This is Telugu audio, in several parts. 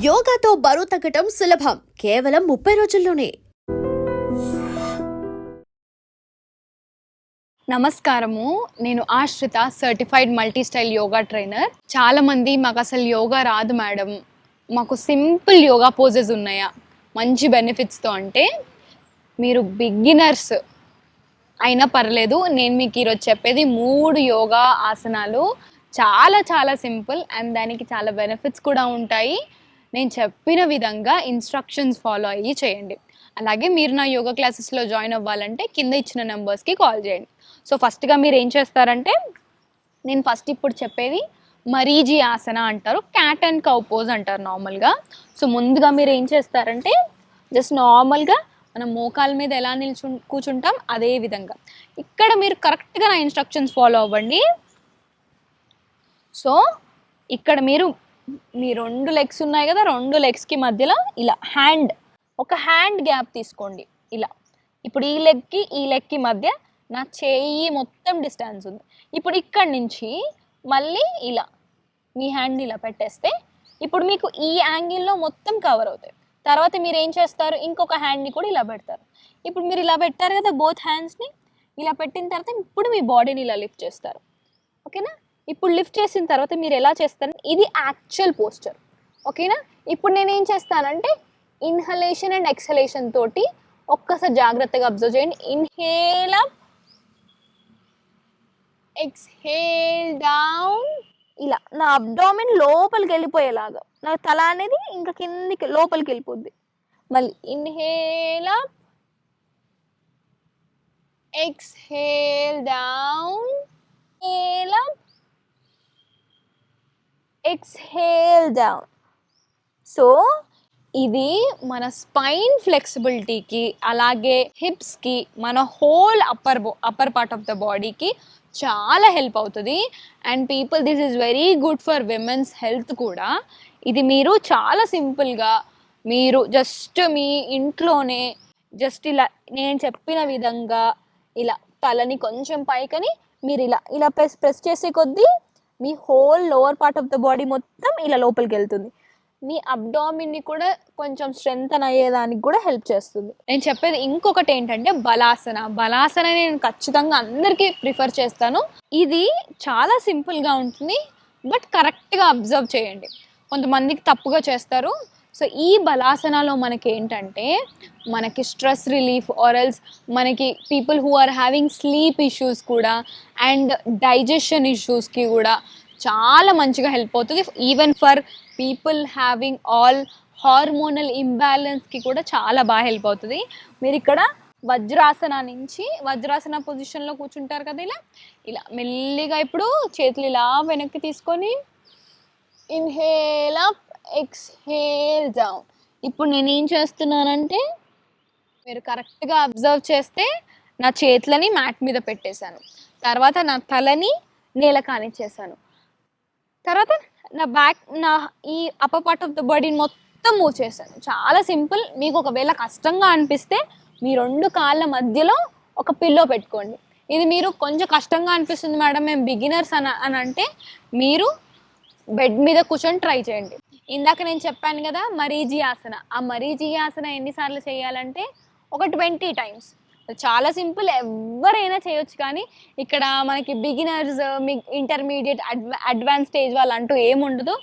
యోగాతో బరువు తగ్గటం సులభం కేవలం 30 రోజుల్లోనే. నమస్కారము, నేను ఆశ్రిత, certified multi style yoga trainer. చాలామంది మాకు అసలు యోగా రాదు మేడం, మాకు సింపుల్ యోగా పోజెస్ ఉన్నాయా మంచి బెనిఫిట్స్తో అంటే, మీరు బిగినర్స్ అయినా పర్లేదు, నేను మీకు ఈరోజు చెప్పేది 3 యోగా ఆసనాలు. చాలా చాలా సింపుల్ అండ్ దానికి చాలా బెనిఫిట్స్ కూడా ఉంటాయి. నేను చెప్పిన విధంగా ఇన్స్ట్రక్షన్స్ ఫాలో అయ్యి చేయండి. అలాగే మీరు నా యోగా క్లాసెస్లో జాయిన్ అవ్వాలంటే కింద ఇచ్చిన నెంబర్స్కి కాల్ చేయండి. సో ఫస్ట్గా మీరు ఏం చేస్తారంటే, నేను ఇప్పుడు చెప్పేది మరీజీ ఆసన అంటారు, క్యాట్ అండ్ కౌ పోజ్ అంటారు నార్మల్గా. సో ముందుగా మీరు ఏం చేస్తారంటే, జస్ట్ నార్మల్గా మనం మోకాల మీద ఎలా కూర్చుంటాం అదే విధంగా ఇక్కడ మీరు కరెక్ట్గా నా ఇన్స్ట్రక్షన్స్ ఫాలో అవ్వండి. సో ఇక్కడ మీరు మీ 2 లెగ్స్ ఉన్నాయి కదా, 2 లెగ్స్కి మధ్యలో ఇలా ఒక హ్యాండ్ గ్యాప్ తీసుకోండి ఇలా. ఇప్పుడు ఈ లెగ్కి మధ్య నా చేయి మొత్తం డిస్టెన్స్ ఉంది. ఇప్పుడు ఇక్కడి నుంచి మళ్ళీ ఇలా మీ హ్యాండ్ ఇలా పెట్టేస్తే ఇప్పుడు మీకు ఈ యాంగిల్లో మొత్తం కవర్ అవుతాయి. తర్వాత మీరు ఏం చేస్తారు, ఇంకొక హ్యాండ్ని కూడా ఇలా పెడతారు. ఇప్పుడు మీరు ఇలా పెట్టారు కదా, బోత్ హ్యాండ్స్ని ఇలా పెట్టిన తర్వాత ఇప్పుడు మీ బాడీని ఇలా లిఫ్ట్ చేస్తారు. ఓకేనా? ఇప్పుడు లిఫ్ట్ చేసిన తర్వాత మీరు ఎలా చేస్తారు, ఇది యాక్చువల్ పోస్చర్. ఓకేనా? ఇప్పుడు నేను ఏం చేస్తానంటే, ఇన్హలేషన్ అండ్ ఎక్సలేషన్ తోటి ఒక్కసారి జాగ్రత్తగా అబ్జర్వ్ చేయండి. Inhale up, exhale down. ఇలా నా అబ్డామిన్ లోపలికి వెళ్ళిపోయేలాగా, నా తల అనేది ఇంకా కిందికి లోపలికి వెళ్ళిపోద్ది. మళ్ళీ inhale up, exhale down, inhale up, exhale down. So ఇది మన స్పైన్ ఫ్లెక్సిబిలిటీకి, అలాగే హిప్స్కి, మన whole upper part of the బాడీకి చాలా హెల్ప్ అవుతుంది. And people, this is very good for women's health కూడా. ఇది మీరు చాలా సింపుల్గా మీరు జస్ట్ మీ ఇంట్లోనే జస్ట్ ఇలా నేను చెప్పిన విధంగా ఇలా తలని కొంచెం పైకని మీరు ఇలా ఇలా ప్రెస్ చేసే కొద్దీ మీ whole lower part of the body మొత్తం ఇలా లోపలికి వెళ్తుంది. మీ అబ్డామిన్ని కూడా కొంచెం స్ట్రెంగ్తన్ అయ్యేదానికి కూడా హెల్ప్ చేస్తుంది. నేను చెప్పేది ఇంకొకటి ఏంటంటే బలాసన నేను ఖచ్చితంగా అందరికీ ప్రిఫర్ చేస్తాను. ఇది చాలా సింపుల్గా ఉంటుంది, బట్ కరెక్ట్గా అబ్జర్వ్ చేయండి. కొంతమందికి తప్పుగా చేస్తారు. సో ఈ బలాసనలో మనకి ఏంటంటే, మనకి స్ట్రెస్ రిలీఫ్ ఆర్ఎల్స్ మనకి people who are having sleep issues కూడా అండ్ డైజెషన్ ఇష్యూస్కి కూడా చాలా మంచిగా హెల్ప్ అవుతుంది. Even for people having all hormonal ఇంబ్యాలెన్స్కి కూడా చాలా బాగా హెల్ప్ అవుతుంది. మీరు ఇక్కడ వజ్రాసన పొజిషన్లో కూర్చుంటారు కదా, ఇలా ఇలా మెల్లిగా ఇప్పుడు చేతులు ఇలా వెనక్కి తీసుకొని ఇన్హేల్ అప్, ఎక్స్హేల్ డౌన్. ఇప్పుడు నేను ఏం చేస్తున్నానంటే, మీరు కరెక్ట్గా అబ్జర్వ్ చేస్తే నా చేతులని మ్యాట్ మీద పెట్టేశాను, తర్వాత నా తలని నేల కానిచ్చేసాను, తర్వాత నా ఈ అప్పర్ పార్ట్ ఆఫ్ ద బాడీని మొత్తం మూవ్ చేశాను. చాలా సింపుల్. మీకు ఒకవేళ కష్టంగా అనిపిస్తే మీ 2 కాళ్ళ మధ్యలో ఒక పిల్లో పెట్టుకోండి. ఇది మీరు కొంచెం కష్టంగా అనిపిస్తుంది మేడం, మేము బిగినర్స్ అని అంటే మీరు బెడ్ మీద కూర్చొని ట్రై చేయండి. ఇందాక నేను చెప్పాను కదా మరీజీ ఆసన, ఆ మరీజీ ఆసన ఎన్నిసార్లు చేయాలంటే ఒక 20 టైమ్స్. చాలా సింపుల్, ఎవరైనా చేయొచ్చు. కానీ ఇక్కడ మనకి బిగినర్స్, ఇంటర్మీడియట్, అడ్వాన్స్ స్టేజ్ వాళ్ళు అంటూ ఏముండదు.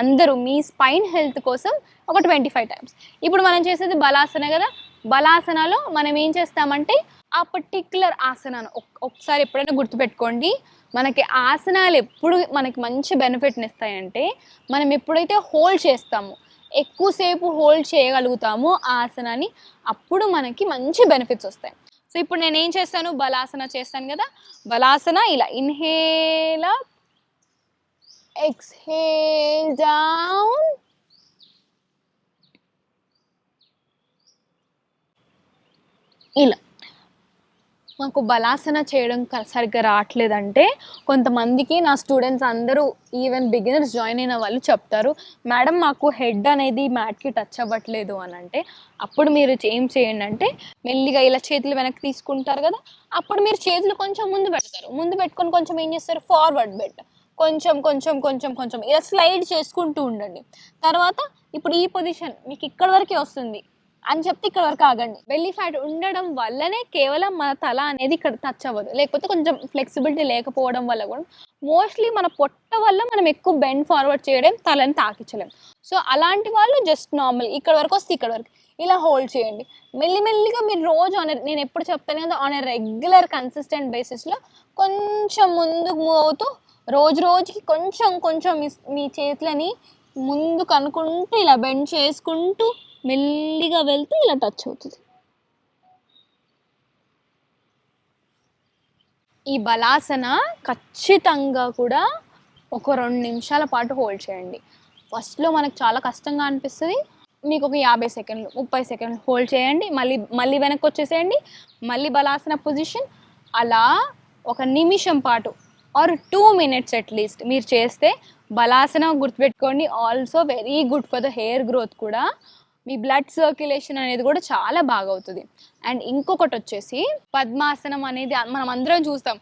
అందరూ మీ స్పైన్ హెల్త్ కోసం ఒక 25 టైమ్స్. ఇప్పుడు మనం చేసేది బలాసన కదా, బలాసనలో మనం ఏం చేస్తామంటే ఆ పర్టిక్యులర్ ఆసనాన్ని ఒకసారి ఎప్పుడైనా గుర్తుపెట్టుకోండి. మనకి ఆసనాలు ఎప్పుడు మనకి మంచి బెనిఫిట్ని ఇస్తాయంటే, మనం ఎప్పుడైతే హోల్డ్ చేస్తామో, ఎక్కువసేపు హోల్డ్ చేయగలుగుతామో ఆ ఆసనాన్ని, అప్పుడు మనకి మంచి బెనిఫిట్స్ వస్తాయి. సో ఇప్పుడు నేను ఏం చేస్తాను, బలాసన చేస్తాను కదా, బలాసన ఇలా ఇన్హేల్ అప్, ఎక్స్హేల్ డౌన్, ఇలా. మాకు బలాసన చేయడం సరిగ్గా రావట్లేదంటే, కొంతమందికి నా స్టూడెంట్స్ అందరూ ఈవెన్ బిగినర్స్ జాయిన్ అయిన వాళ్ళు చెప్తారు, మేడం మాకు హెడ్ అనేది మ్యాట్కి టచ్ అవ్వట్లేదు అని అంటే, అప్పుడు మీరు ఏం చేయండి అంటే, మెల్లిగా ఇలా చేతులు వెనక్కి తీసుకుంటారు కదా, అప్పుడు మీరు చేతులు కొంచెం ముందు పెడతారు. ముందు పెట్టుకొని కొంచెం ఏం చేస్తారు, ఫార్వర్డ్ బెట్. కొంచెం కొంచెం కొంచెం కొంచెం ఇలా స్లైడ్ చేసుకుంటూ ఉండండి. తర్వాత ఇప్పుడు ఈ పొజిషన్ మీకు ఇక్కడ వరకే వస్తుంది అని చెప్తే ఇక్కడ వరకు ఆగండి. బెల్లీ ఫ్యాట్ ఉండడం వల్లనే కేవలం మన తల అనేది ఇక్కడ టచ్ అవ్వదు, లేకపోతే కొంచెం ఫ్లెక్సిబిలిటీ లేకపోవడం వల్ల కూడా మోస్ట్లీ మన పొట్ట వల్ల మనం ఎక్కువ బెండ్ ఫార్వర్డ్ చేయడం, తలని తాకించలేం. సో అలాంటి వాళ్ళు జస్ట్ నార్మల్ ఇక్కడ వరకు వస్తే ఇక్కడ వరకు ఇలా హోల్డ్ చేయండి. మెల్లిమెల్లిగా మీరు రోజు నేను ఎప్పుడు చెప్తాను కదా, ఆన్ ఏ రెగ్యులర్ కన్సిస్టెంట్ బేసిస్లో కొంచెం ముందుకు మూవ్ అవుతూ రోజు రోజుకి కొంచెం కొంచెం మీ చేతులని ముందుకు అనుకుంటూ ఇలా బెండ్ చేసుకుంటూ మెల్లిగా వెళ్తూ ఇలా టచ్ అవుతుంది. ఈ బలాసన ఖచ్చితంగా కూడా ఒక 2 నిమిషాల పాటు హోల్డ్ చేయండి. ఫస్ట్లో మనకు చాలా కష్టంగా అనిపిస్తుంది. మీకు ఒక 50 సెకండ్లు 30 సెకండ్లు హోల్డ్ చేయండి. మళ్ళీ వెనక్కి వచ్చేసేయండి. మళ్ళీ బలాసన పొజిషన్. అలా 1 నిమిషం పాటు ఆర్ 2 మినిట్స్ అట్లీస్ట్ మీరు చేస్తే బలాసన గుర్తుపెట్టుకోండి. Also very good for the hair growth కూడా. మీ బ్లడ్ సర్క్యులేషన్ అనేది కూడా చాలా బాగా అవుతుంది. అండ్ ఇంకొకటి వచ్చేసి పద్మాసనం అనేది మనం అందరం చూస్తాం.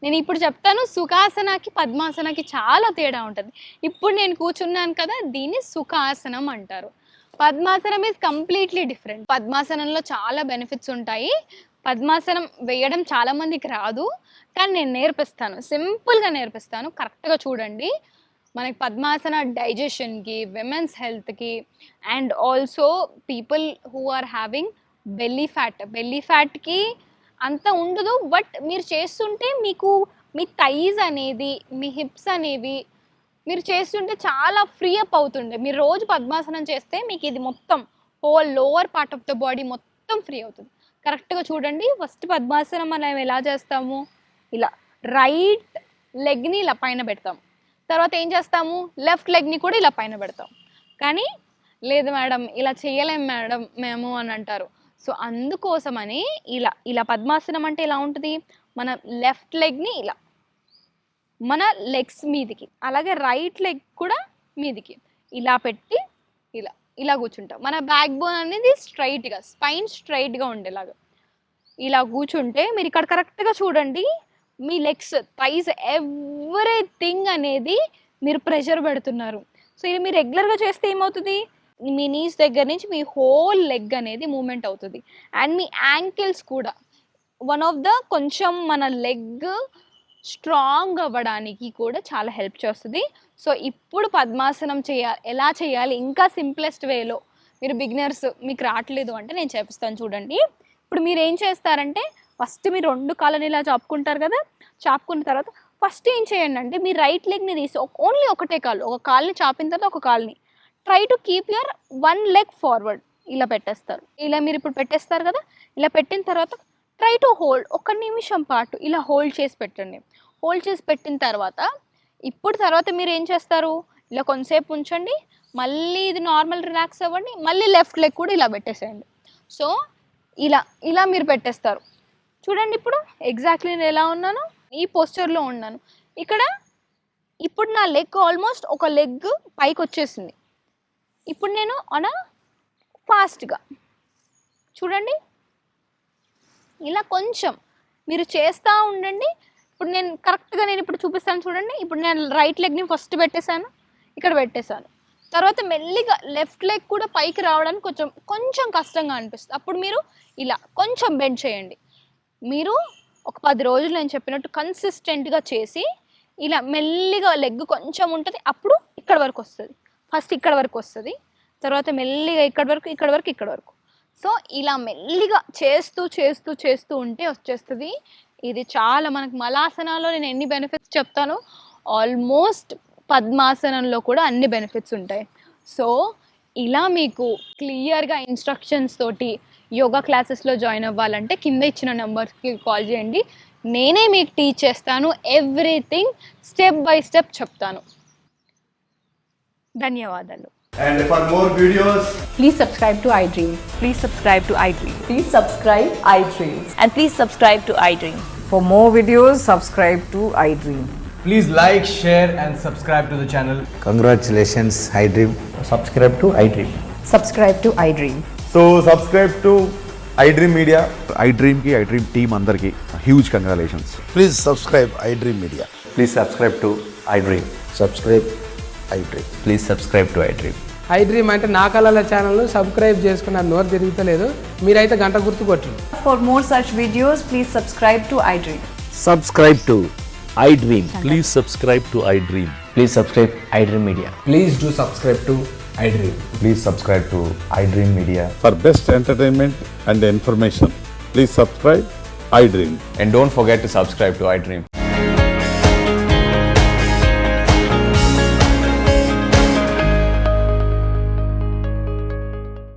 నేను ఇప్పుడు చెప్తాను, సుఖాసనకి పద్మాసనకి చాలా తేడా ఉంటుంది. ఇప్పుడు నేను కూర్చున్నాను కదా, దీన్ని సుఖాసనం అంటారు. పద్మాసనం ఈజ్ కంప్లీట్లీ డిఫరెంట్. పద్మాసనంలో చాలా బెనిఫిట్స్ ఉంటాయి. పద్మాసనం వేయడం చాలామందికి రాదు, కానీ నేను నేర్పిస్తాను, సింపుల్గా నేర్పిస్తాను. కరెక్ట్గా చూడండి. మనకి పద్మాసన డైజెషన్కి, విమెన్స్ హెల్త్కి, and also people who are having belly ఫ్యాట్కి అంత ఉండదు. బట్ మీరు చేస్తుంటే మీకు మీ థైస్ అనేది, మీ హిప్స్ అనేవి మీరు చేస్తుంటే చాలా ఫ్రీ అప్ అవుతుండే. మీరు రోజు పద్మాసనం చేస్తే మీకు ఇది మొత్తం whole lower part of the body మొత్తం ఫ్రీ అవుతుంది. కరెక్ట్గా చూడండి. ఫస్ట్ పద్మాసనం మనం ఎలా చేస్తాము, ఇలా రైట్ లెగ్ని ఇలా పైన పెడతాం. తర్వాత ఏం చేస్తాము, లెఫ్ట్ లెగ్ని కూడా ఇలా పైన పెడతాం. కానీ లేదు మేడం ఇలా చేయలేం మేడం మేము అని అంటారు. సో అందుకోసమని ఇలా పద్మాసనం అంటే ఎలా ఉంటుంది, మన లెఫ్ట్ లెగ్ని ఇలా మన లెగ్స్ మీదికి, అలాగే రైట్ లెగ్ కూడా మీదికి ఇలా పెట్టి ఇలా కూర్చుంటాం. మన బ్యాక్ బోన్ అనేది స్ట్రైట్గా, స్పైన్ స్ట్రైట్గా ఉండేలాగా ఇలా కూర్చుంటే మీరు ఇక్కడ కరెక్ట్గా చూడండి. మీ లెగ్స్, థైస్, ఎవ్రీథింగ్ అనేది మీరు ప్రెషర్ పెడుతున్నారు. సో ఇది మీరు రెగ్యులర్గా చేస్తే ఏమవుతుంది, మీ నీస్ దగ్గర నుంచి మీ హోల్ లెగ్ అనేది మూమెంట్ అవుతుంది. అండ్ మీ యాంకిల్స్ కూడా వన్ ఆఫ్ ద కొంచెం మన లెగ్ స్ట్రాంగ్ అవ్వడానికి కూడా చాలా హెల్ప్ చేస్తుంది. సో ఇప్పుడు పద్మాసనం ఎలా చేయాలి ఇంకా సింప్లెస్ట్ వేలో, మీరు బిగినర్స్ మీకు రావట్లేదు అంటే నేను చేపిస్తాను చూడండి. ఇప్పుడు మీరు ఏం చేస్తారంటే, ఫస్ట్ మీరు 2 కాళ్ళని ఇలా చాపుకుంటారు కదా, చాపుకున్న తర్వాత ఫస్ట్ ఏం చేయండి అంటే, మీ రైట్ లెగ్ని తీసి ఓన్లీ ఒకటే కాళ్ళు, ఒక కాళ్ళని చాపిన తర్వాత ఒక కాళ్ళని try to keep your 1 leg forward ఇలా పెట్టేస్తారు. ఇలా మీరు ఇప్పుడు పెట్టేస్తారు కదా, ఇలా పెట్టిన తర్వాత ట్రై టు హోల్డ్ 1 నిమిషం పాటు ఇలా హోల్డ్ చేసి పెట్టండి. హోల్డ్ చేసి పెట్టిన తర్వాత తర్వాత మీరు ఏం చేస్తారు, ఇలా కొంతసేపు ఉంచండి, మళ్ళీ ఇది నార్మల్ రిలాక్స్ అవ్వండి, మళ్ళీ లెఫ్ట్ లెగ్ కూడా ఇలా పెట్టేసేయండి. సో ఇలా మీరు పెట్టేస్తారు. చూడండి ఇప్పుడు ఎగ్జాక్ట్లీ నేను ఎలా ఉన్నాను, ఈ పోస్చర్లో ఉన్నాను. ఇప్పుడు నా లెగ్ ఆల్మోస్ట్ ఒక లెగ్ పైకి వచ్చేసింది. ఇప్పుడు నేను ఫాస్ట్గా చూడండి, ఇలా కొంచెం మీరు చేస్తూ ఉండండి. ఇప్పుడు నేను కరెక్ట్గా ఇప్పుడు చూపిస్తాను చూడండి. ఇప్పుడు నేను రైట్ లెగ్ని ఫస్ట్ పెట్టేశాను, ఇక్కడ పెట్టేశాను. తర్వాత మెల్లిగా లెఫ్ట్ లెగ్ కూడా పైకి రావడానికి కొంచెం కష్టంగా అనిపిస్తుంది. అప్పుడు మీరు ఇలా కొంచెం బెండ్ చేయండి. మీరు ఒక 10 రోజులు నేను చెప్పినట్టు కన్సిస్టెంట్గా చేసి ఇలా మెల్లిగా లెగ్ కొంచెం ఉంటుంది, అప్పుడు ఇక్కడ వరకు వస్తుంది. ఫస్ట్ ఇక్కడ వరకు వస్తుంది, తర్వాత మెల్లిగా ఇక్కడ వరకు. సో ఇలా మెల్లిగా చేస్తూ ఉంటే వచ్చేస్తుంది. ఇది చాలా మనకు మలాసనాలో నేను ఎన్ని బెనిఫిట్స్ చెప్తానో ఆల్మోస్ట్ పద్మాసనంలో కూడా అన్ని బెనిఫిట్స్ ఉంటాయి. సో ఇలా మీకు క్లియర్గా ఇన్స్ట్రక్షన్స్ తోటి యోగా క్లాసెస్లో జాయిన్ అవ్వాలంటే కింద ఇచ్చిన నెంబర్కి కాల్ చేయండి. నేనే మీకు టీచ్ చేస్తాను, ఎవ్రీథింగ్ స్టెప్ బై స్టెప్ చెప్తాను. ధన్యవాదాలు. And for more videos, Please subscribe to iDream. Please subscribe to iDream. Please subscribe iDream. And please subscribe to iDream. For more videos, subscribe to iDream. please like, share and subscribe to the channel. Congratulations, iDream. Subscribe to iDream. Subscribe to iDream. So subscribe to iDream Media. iDream ki iDream team andarki huge congratulations. Please subscribe iDream Media. Please subscribe to iDream. Subscribe iDream. Please subscribe to iDream. I dream అంటే నా కళల ఛానల్ను సబ్స్క్రైబ్ చేసుకున్న నోరు తిరుగుతలేదు, మీరైతే గంట గుర్తు కొట్టండి. For more such videos, please subscribe to iDream. Subscribe to iDream. Please subscribe to iDream. Please subscribe iDream Media. Please do subscribe to I dream. Please subscribe to iDream Media. For best entertainment and information, please subscribe iDream. And don't forget to subscribe to iDream.